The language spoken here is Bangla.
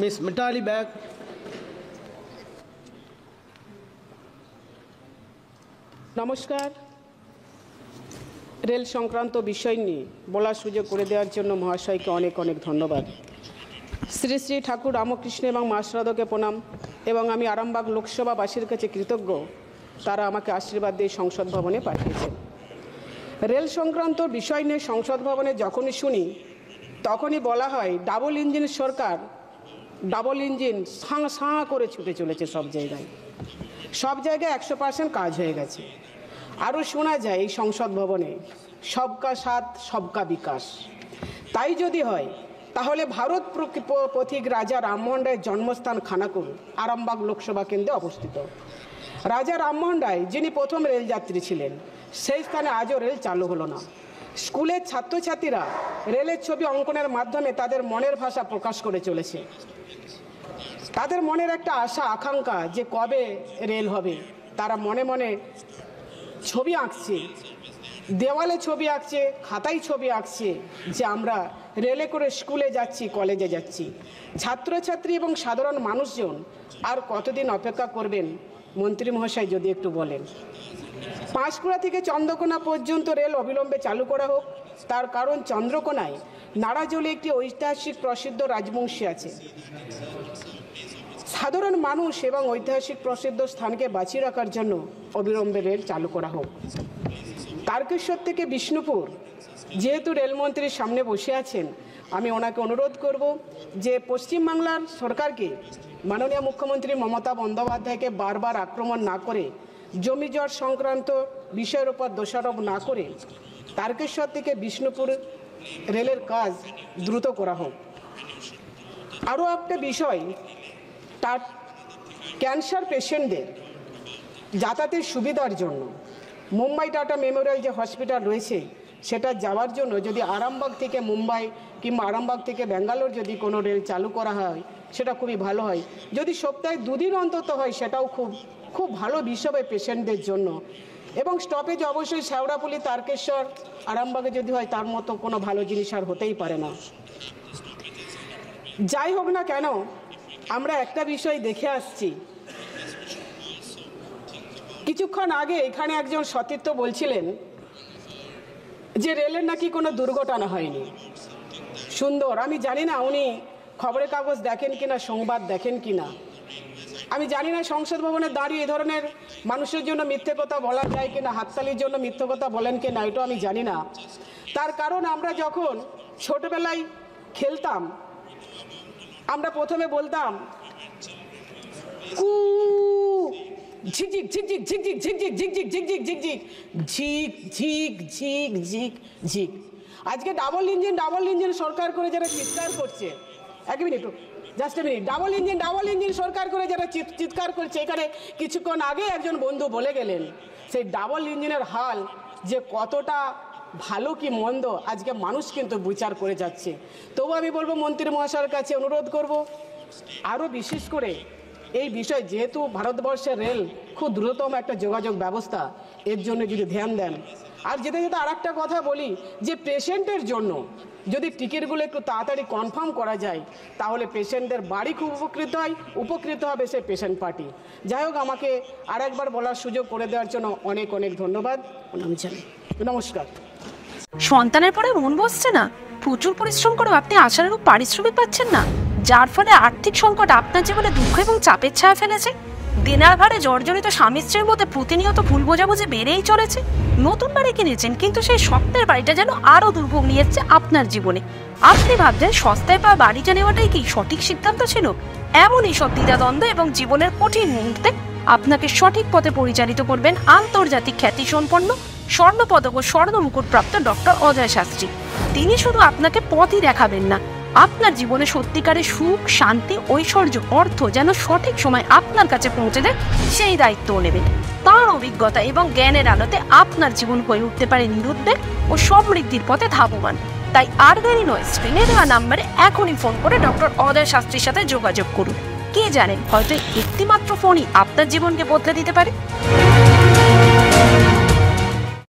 Miss Mitali back. নমস্কার। রেল সংক্রান্ত বিষয় নিয়ে বলার সুযোগ করে দেওয়ার জন্য মহাশয়কে অনেক অনেক ধন্যবাদ। শ্রী শ্রী ঠাকুর রামকৃষ্ণ এবং মা শারদাকে প্রণাম এবং আমি আরামবাগ লোকসভাবাসীর কাছে কৃতজ্ঞ, তারা আমাকে আশীর্বাদ দিয়ে সংসদ ভবনে পাঠিয়েছেন। রেল সংক্রান্ত বিষয় নিয়ে সংসদ ভবনে যখনই শুনি তখনই বলা হয় ডাবল ইঞ্জিন সরকার, ডাবল ইঞ্জিন সাঁ সাঁ করে ছুটে চলেছে সব জায়গায় 100% কাজ হয়ে গেছে। আরও শোনা যায় এই সংসদ ভবনে সবকা সাথ সবকা বিকাশ। তাই যদি হয় তাহলে ভারত পথিক রাজা রামমোহন রায়ের জন্মস্থান খানাকুল আরামবাগ লোকসভা কেন্দ্রে অবস্থিত। রাজা রামমোহন রায় যিনি প্রথম রেলযাত্রী ছিলেন, সেই স্থানে আজও রেল চালু হলো না। স্কুলের ছাত্রছাত্রীরা রেলের ছবি অঙ্কনের মাধ্যমে তাদের মনের ভাষা প্রকাশ করে চলেছে। তাদের মনের একটা আশা আকাঙ্ক্ষা যে কবে রেল হবে। তারা মনে মনে ছবি আঁকছে, দেওয়ালে ছবি আঁকছে, খাতায় ছবি আঁকছে যে আমরা রেলে করে স্কুলে যাচ্ছি, কলেজে যাচ্ছি। ছাত্রছাত্রী এবং সাধারণ মানুষজন আর কতদিন অপেক্ষা করবেন মন্ত্রী মহাশয় যদি একটু বলেন। পাঁশকুড়া থেকে চন্দ্রকোনা পর্যন্ত রেল অবিলম্বে চালু করা হোক। তার কারণ চন্দ্রকোনায় নাড়াজলে একটি ঐতিহাসিক প্রসিদ্ধ রাজবংশী আছে। সাধারণ মানুষ এবং ঐতিহাসিক প্রসিদ্ধ স্থানকে বাঁচিয়ে রাখার জন্য অবিলম্বে রেল চালু করা হোক। তারকেশ্বর থেকে বিষ্ণুপুর, যেহেতু রেলমন্ত্রীর সামনে বসে আছেন, আমি ওনাকে অনুরোধ করব যে পশ্চিমবাংলার সরকারকে, মাননীয় মুখ্যমন্ত্রী মমতা বন্দ্যোপাধ্যায়কে বারবার আক্রমণ না করে, জমি জট সংক্রান্ত বিষয়ের উপর দোষারোপ না করে তারকেশ্বর থেকে বিষ্ণুপুর রেলের কাজ দ্রুত করা হোক। আরও একটা বিষয়, তার ক্যান্সার পেশেন্টদের যাতায়াতের সুবিধার জন্য মুম্বাই টাটা মেমোরিয়াল যে হসপিটাল রয়েছে সেটা যাওয়ার জন্য যদি আরামবাগ থেকে মুম্বাই কিংবা আরামবাগ থেকে ব্যাঙ্গালোর যদি কোনো রেল চালু করা হয় সেটা খুবই ভালো হয়। যদি সপ্তাহে 2 দিন অন্তত হয় সেটাও খুব ভালো বিষয় হয় পেশেন্টদের জন্য। এবং স্টপেজ অবশ্যই শেওড়াফুলি, তারকেশ্বর, আরামবাগে যদি হয় তার মতো কোনো ভালো জিনিস আর হতেই পারে না। যাই হোক না কেন, আমরা একটা বিষয় দেখে আসছি। কিছুক্ষণ আগে এখানে একজন সতীর্থ বলছিলেন যে রেলের নাকি কোনো দুর্ঘটনা হয়নি। সুন্দর, আমি জানি না উনি খবরের কাগজ দেখেন কিনা, সংবাদ দেখেন কিনা। আমি জানি না সংসদ ভবনে দাঁড়িয়ে এই ধরনের মানুষের জন্য মিথ্যে কথা বলা যায় কিনা, হাততালির জন্য মিথ্যে কথা বলেন কিনা, এটা আমি জানি না। তার কারণ আমরা যখন ছোটবেলায় খেলতাম, আমরা প্রথমে বলতাম কু ঝিকঝিক ঝিকঝিক ঝিকঝিক ঝিকঝিক ঝিকঝিক ঝিকঝিক ঝিকঝিক ঝিক ঝিক ঝিক ঝিক ঝিক। আজকে ডাবল ইঞ্জিন সরকার করে যারা চিৎকার করছে, এক minute, just a minute, double engine সরকার করে যারা চিৎকার করছে, এখানে কিছুক্ষণ আগে একজন বন্ধু বলে গেলেন সেই ডাবল ইঞ্জিনের হাল যে কতটা ভালো কি মন্দ আজকে মানুষ কিন্তু বিচার করে যাচ্ছে। তবু আমি বলবো মন্ত্রী মহাশয়ের কাছে অনুরোধ করব, আরও বিশেষ করে এই বিষয়, যেহেতু ভারতবর্ষের রেল খুব দ্রুততম একটা যোগাযোগ ব্যবস্থা, এর জন্য যদি ধ্যান দেন। আর যেতে যেতে আর একটা কথা বলি যে পেশেন্টের জন্য যদি টিকিটগুলো একটু তাড়াতাড়ি কনফার্ম করা যায় তাহলে পেশেন্টদের বাড়ি খুব উপকৃত হবে সেই পেশেন্ট পার্টি। যাই হোক, আমাকে আর একবার বলার সুযোগ করে দেওয়ার জন্য অনেক অনেক ধন্যবাদ। নমস্কার। সন্তানের পরে মন বসছে না, প্রচুর পরিশ্রম করেও আপনি আশানুরূপ পারিশ্রমিক পাচ্ছেন না, যার ফলে আর্থিক সংকট আপনার জীবনে দুঃখ এবং চাপের ছায়া ফেলেছে। দেনার ভারে জর্জরিত স্বামী স্ত্রীর মধ্যে প্রতিনিয়ত ভুল বোঝাবুঝি বেড়েই চলেছে। নতুন বাড়ি কিনেছেন কিন্তু সেই স্বপ্নের বাড়িটা যেন আরো দুর্ভোগ নিয়ে এসছে আপনার জীবনে। আপনি ভাবছেন সস্তায় পাওয়া বাড়িটা নেওয়াটাই কি সঠিক সিদ্ধান্ত ছিল? এমনই সব দ্বিধাদ্বন্দ্ব এবং জীবনের কঠিন মুহূর্তে আপনাকে সঠিক পথে পরিচালিত করবেন আন্তর্জাতিক খ্যাতিসম্পন্ন স্বর্ণপদক ও স্বর্ণ মুকুটপ্রাপ্ত ডক্টর অজয় শাস্ত্রী। তিনি শুধু আপনাকে পথই দেখাবেন না, আপনার জীবনে সত্যিকারের সুখ, শান্তি, ঐশ্বর্য, অর্থ যেন সঠিক সময় আপনার কাছে পৌঁছে দেয় সেই দায়িত্বও নেবেন। তাঁর অভিজ্ঞতা এবং জ্ঞানের আলোতে আপনার জীবন হয়ে উঠতে পারে নিরুদ্বেগ ও সমৃদ্ধির পথে ধাবমান। তাই আর দেরি নয়, স্ক্রিনে দেওয়া নাম্বারে এখনই ফোন করে ডক্টর অজয় শাস্ত্রীর সাথে যোগাযোগ করুন। কে জানেন, হয়তো একটি মাত্র ফোনই আপনার জীবনকে বদলে দিতে পারে।